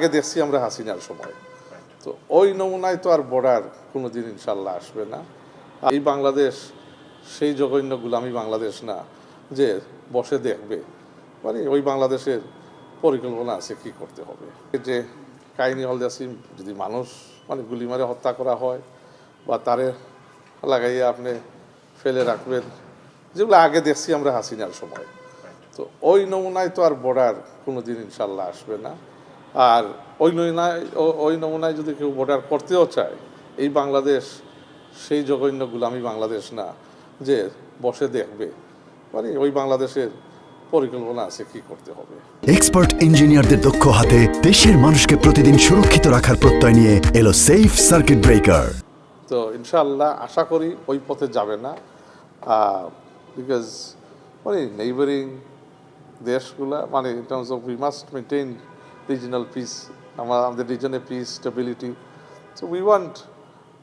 আগে দেখছি আমরা হাসিনার সময়, তো ওই নমুনায় তো আর বর্ডার কোনোদিন ইনশাল্লাহ আসবে না। এই বাংলাদেশ সেই জঘন্য গুলামি বাংলাদেশ না যে বসে দেখবে, মানে ওই বাংলাদেশের পরিকল্পনা আছে কি করতে হবে। যে কাহিনী হল যাচ্ছি, যদি মানুষ মানে গুলি মারে হত্যা করা হয় বা তারে লাগাইয়া আপনি ফেলে রাখবেন, যেগুলো আগে দেখছি আমরা হাসিনার সময়, তো ওই নমুনায় তো আর বর্ডার কোনোদিন ইনশাল্লাহ আসবে না। আর ওই নমুনায় যদি কেউ বর্ডার করতেও চায়, এই বাংলাদেশ সেই জঘন্য গুলামি বাংলাদেশ না যে বসে দেখবে, মানে ওই বাংলাদেশের পরিকল্পনা আছে কি করতে হবে। এক্সপার্ট ইঞ্জিনিয়ারদের দক্ষ হাতে দেশের মানুষকে প্রতিদিন সুরক্ষিত রাখার প্রত্যয় নিয়ে এলো সেফ সার্কিট ব্রেকার। তো ইনশাআল্লাহ আশা করি ওই পথে যাবে না, বিকজ মানে নেইবারিং দেশগুলা মানে in terms of we must maintain regional peace, আমাদের রিজনে peace stability. So we want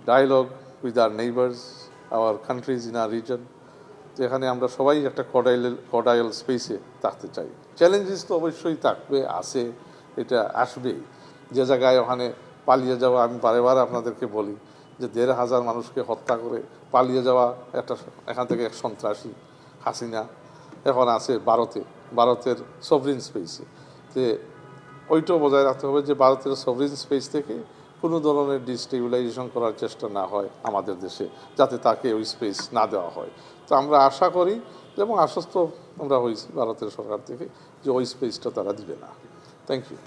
dialogue with our neighbours, our countries in our region. তো এখানে আমরা সবাই একটা কর্ডাইল স্পেসে থাকতে চাই। চ্যালেঞ্জেস তো অবশ্যই থাকবে, আছে, এটা আসবেই। যে জায়গায় ওখানে পালিয়ে যাওয়া, আমি বারেবার আপনাদেরকে বলি যে ১,৫০০ মানুষকে হত্যা করে পালিয়ে যাওয়া একটা এখান থেকে এক সন্ত্রাসী হাসিনা এখন আছে ভারতের সভরিন স্পেসে। যে ওইটাও বজায় রাখতে হবে যে ভারতের সভরিন স্পেস থেকে কোনো ধরনের ডিস্টেবিলাইজেশন করার চেষ্টা না হয় আমাদের দেশে, যাতে তাকে ওই স্পেস না দেওয়া হয়। তো আমরা আশা করি এবং আশ্বস্ত আমরা হয়েছি ভারতের সরকার থেকে যে ওই স্পেসটা তারা দিবে না। Thank you.